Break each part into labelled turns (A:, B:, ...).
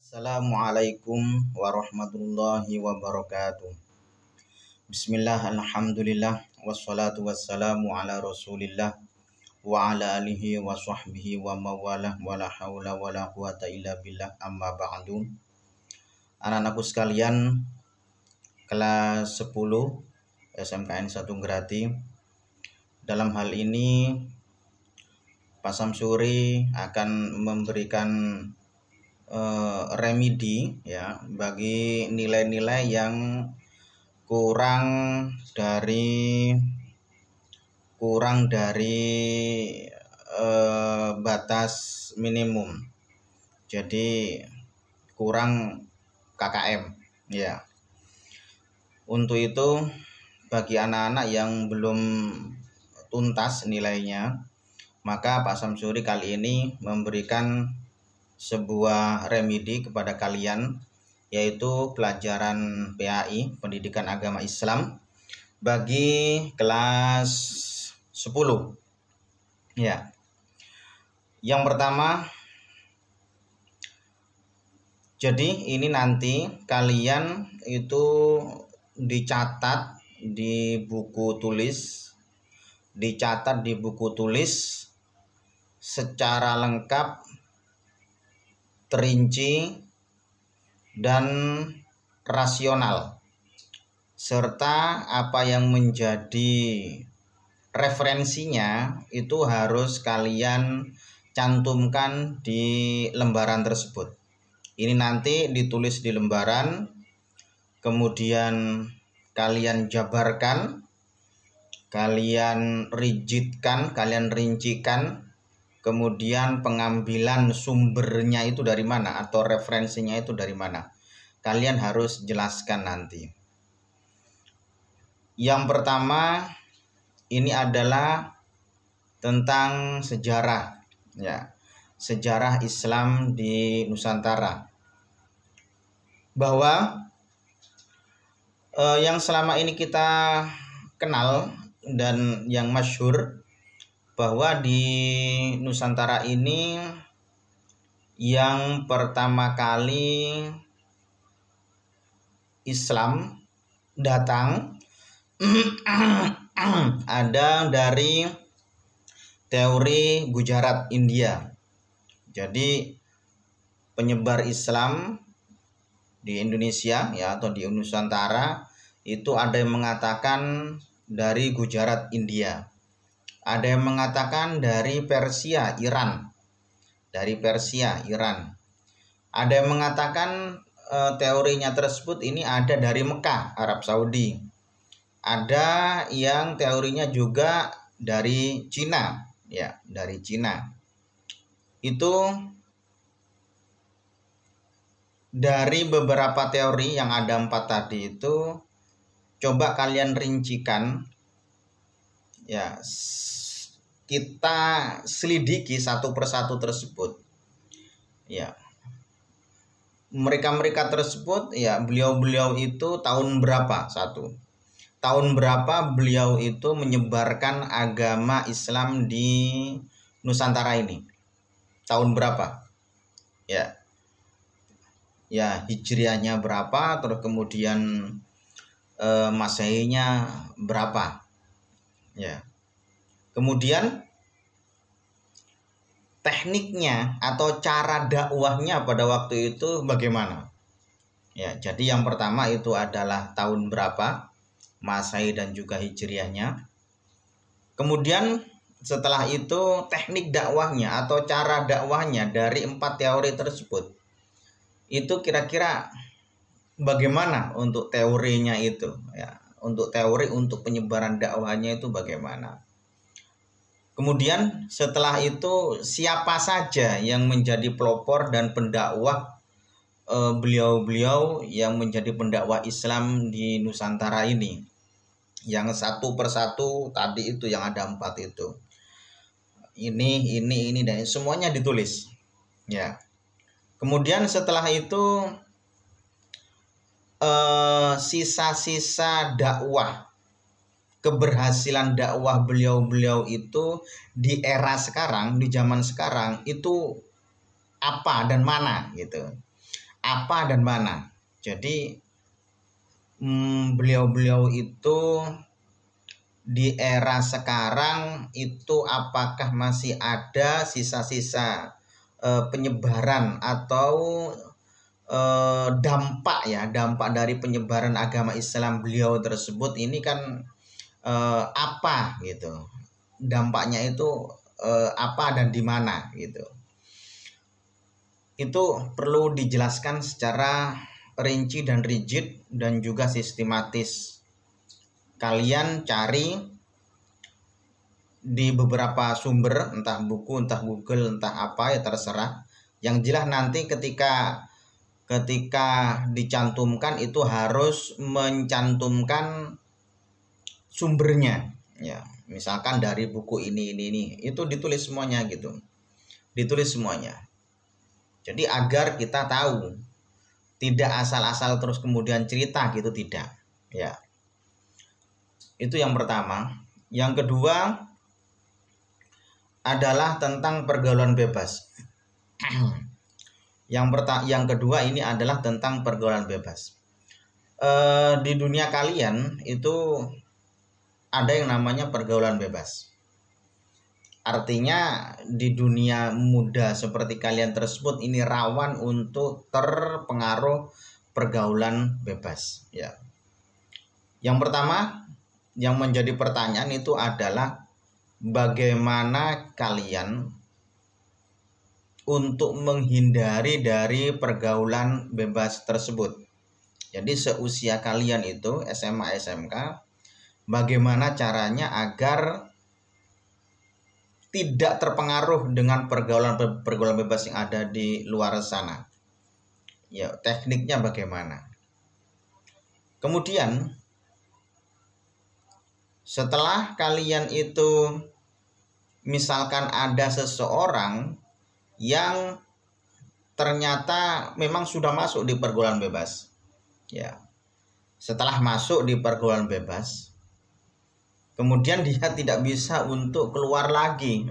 A: Assalamualaikum warahmatullahi wabarakatuh. Bismillah, alhamdulillah, wassalatu wassalamu ala rasulillah wa ala alihi wa sahbihi wa mawalah wa la hawla wa la quwata illa billah, amma ba'du. Anak-anakku sekalian, kelas 10 SMKN 1 Grati. Dalam hal ini Pak Samsuri akan memberikan remedi ya bagi nilai-nilai yang kurang dari batas minimum. Jadi kurang KKM ya. Untuk itu bagi anak-anak yang belum tuntas nilainya, maka Pak Samsuri kali ini memberikan sebuah remedi kepada kalian, yaitu pelajaran PAI, Pendidikan Agama Islam, bagi kelas 10. Ya. Yang pertama, jadi ini nanti kalian itu dicatat di buku tulis secara lengkap, terinci dan rasional, serta apa yang menjadi referensinya itu harus kalian cantumkan di lembaran tersebut. Ini nanti ditulis di lembaran, kemudian kalian jabarkan, kalian rigidkan, kalian rincikan, kemudian pengambilan sumbernya itu dari mana atau referensinya itu dari mana. Kalian harus jelaskan nanti. Yang pertama ini adalah tentang sejarah ya. Sejarah Islam di Nusantara. Bahwa yang selama ini kita kenal dan yang masyhur, bahwa di Nusantara ini yang pertama kali Islam datang ada dari teori Gujarat, India. Jadi penyebar Islam di Indonesia ya, atau di Nusantara itu ada yang mengatakan dari Gujarat, India. Ada yang mengatakan dari Persia, Iran. Ada yang mengatakan teorinya tersebut ini ada dari Mekah, Arab Saudi. Ada yang teorinya juga dari Cina, ya, dari Cina. Itu dari beberapa teori yang ada 4 tadi itu, coba kalian rincikan, ya, kita selidiki satu persatu tersebut. Ya. Mereka tersebut ya, beliau itu tahun berapa? Tahun berapa beliau itu menyebarkan agama Islam di Nusantara ini? Tahun berapa? Ya. Ya, Hijriahnya berapa, terus kemudian Masehinya berapa? Ya. Kemudian tekniknya atau cara dakwahnya pada waktu itu bagaimana? Ya, jadi yang pertama itu adalah tahun berapa, Masehi dan juga Hijriahnya. Kemudian setelah itu teknik dakwahnya atau cara dakwahnya dari 4 teori tersebut. Itu kira-kira bagaimana untuk teorinya itu? Ya, untuk teori untuk penyebaran dakwahnya itu bagaimana? Kemudian setelah itu siapa saja yang menjadi pelopor dan pendakwah beliau-beliau yang menjadi pendakwah Islam di Nusantara ini? Yang satu persatu tadi itu yang ada 4 itu. Ini dan semuanya ditulis. Ya. Kemudian setelah itu sisa-sisa dakwah, keberhasilan dakwah beliau-beliau itu di era sekarang, di zaman sekarang itu apa dan mana gitu. apa dan mana. Jadi beliau-beliau itu di era sekarang itu apakah masih ada sisa-sisa penyebaran atau dampak dari penyebaran agama Islam beliau tersebut ini kan apa gitu, dampaknya itu apa dan di mana gitu. Itu perlu dijelaskan secara rinci dan rigid dan juga sistematis. Kalian cari di beberapa sumber, entah buku, entah Google, entah apa, ya terserah. Yang jelas nanti ketika dicantumkan itu harus mencantumkan sumbernya, ya. Misalkan dari buku ini itu ditulis semuanya gitu, ditulis semuanya. Jadi agar kita tahu, tidak asal-asal terus kemudian cerita gitu, tidak, ya. Itu yang pertama. Yang kedua adalah tentang pergaulan bebas. Yang kedua ini adalah tentang pergaulan bebas. Di dunia kalian itu ada yang namanya pergaulan bebas. Artinya di dunia muda seperti kalian tersebut ini rawan untuk terpengaruh pergaulan bebas, ya. Yang pertama yang menjadi pertanyaan itu adalah bagaimana kalian untuk menghindari dari pergaulan bebas tersebut. Jadi seusia kalian itu SMA SMK, bagaimana caranya agar tidak terpengaruh dengan pergaulan bebas yang ada di luar sana. Ya, tekniknya bagaimana? Kemudian setelah kalian itu misalkan ada seseorang yang ternyata memang sudah masuk di pergaulan bebas, ya. Setelah masuk di pergaulan bebas, kemudian dia tidak bisa untuk keluar lagi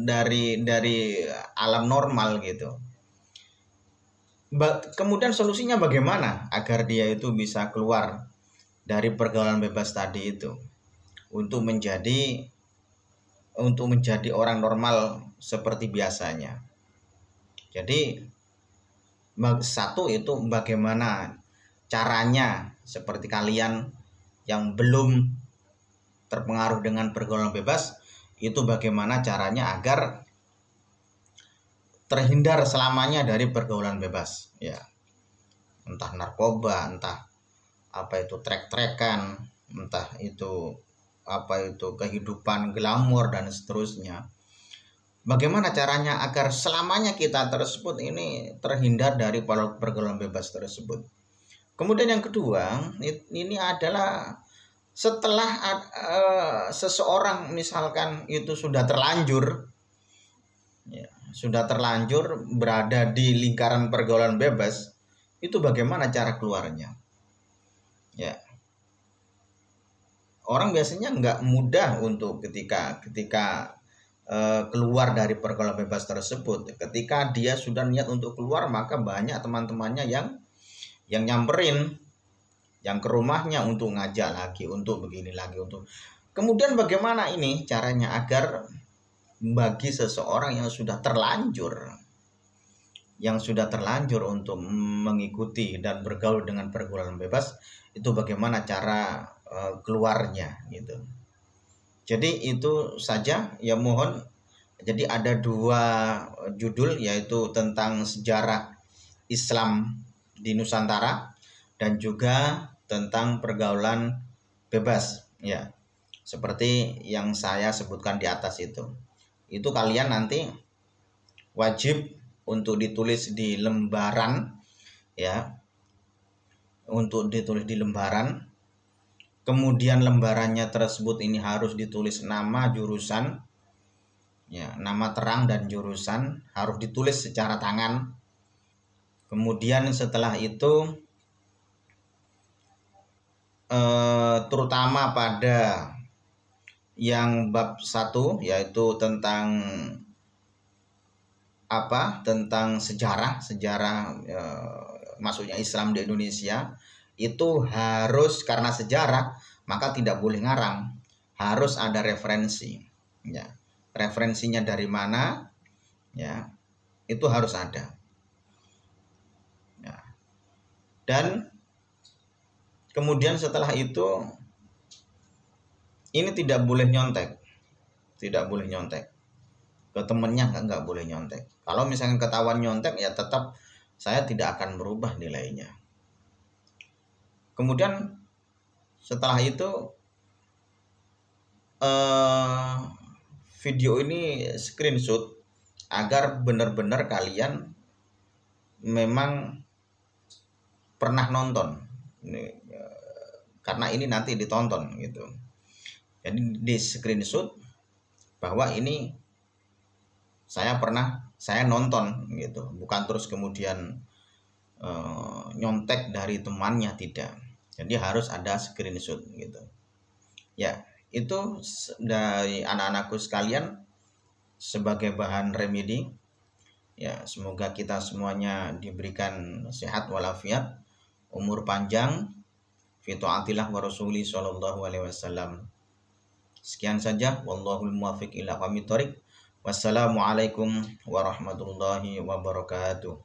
A: dari alam normal gitu. Kemudian solusinya bagaimana agar dia itu bisa keluar dari pergaulan bebas tadi itu untuk menjadi orang normal seperti biasanya. Jadi satu itu bagaimana caranya, seperti kalian yang belum terpengaruh dengan pergaulan bebas, itu bagaimana caranya agar terhindar selamanya dari pergaulan bebas, ya. Entah narkoba, entah apa itu trek-trekan, entah itu apa itu kehidupan glamor dan seterusnya. Bagaimana caranya agar selamanya kita tersebut ini terhindar dari pergaulan bebas tersebut. Kemudian yang kedua, ini adalah setelah seseorang misalkan itu sudah terlanjur, ya, sudah terlanjur berada di lingkaran pergaulan bebas, itu bagaimana cara keluarnya, ya. Orang biasanya nggak mudah untuk ketika keluar dari pergaulan bebas tersebut. Ketika dia sudah niat untuk keluar, maka banyak teman-temannya yang nyamperin, yang ke rumahnya untuk ngajak lagi, untuk begini lagi, untuk. Kemudian bagaimana ini caranya agar bagi seseorang yang sudah terlanjur untuk mengikuti dan bergaul dengan pergaulan bebas, itu bagaimana cara keluarnya gitu. Jadi itu saja, ya, mohon. Jadi ada 2 judul, yaitu tentang sejarah Islam di Nusantara dan juga tentang pergaulan bebas, ya. Seperti yang saya sebutkan di atas itu. Itu kalian nanti wajib untuk ditulis di lembaran, ya. Untuk ditulis di lembaran. Kemudian lembarannya tersebut ini harus ditulis nama jurusan, ya, nama terang dan jurusan harus ditulis secara tangan. Kemudian setelah itu terutama pada yang bab 1, yaitu tentang tentang sejarah masuknya Islam di Indonesia itu harus karena sejarah, maka tidak boleh ngarang, harus ada referensi, ya. Referensinya dari mana, ya, itu harus ada, ya. Dan kemudian setelah itu ini tidak boleh nyontek, ke temennya nggak boleh nyontek. Kalau misalnya ketahuan nyontek, ya tetap saya tidak akan merubah nilainya. Kemudian setelah itu video ini screenshot agar benar-benar kalian memang pernah nonton, karena ini nanti ditonton gitu. Jadi di screenshot bahwa ini saya nonton gitu, bukan terus kemudian nyontek dari temannya, tidak. Jadi harus ada screenshot gitu. Ya, itu dari anak-anakku sekalian sebagai bahan remedi. Ya, semoga kita semuanya diberikan sehat walafiat, umur panjang, fi taatillah wa rasuli sallallahu alaihi wasallam. Sekian saja, wallahul muwaffiq ila aqwamit thoriq. Wassalamualaikum warahmatullahi wabarakatuh.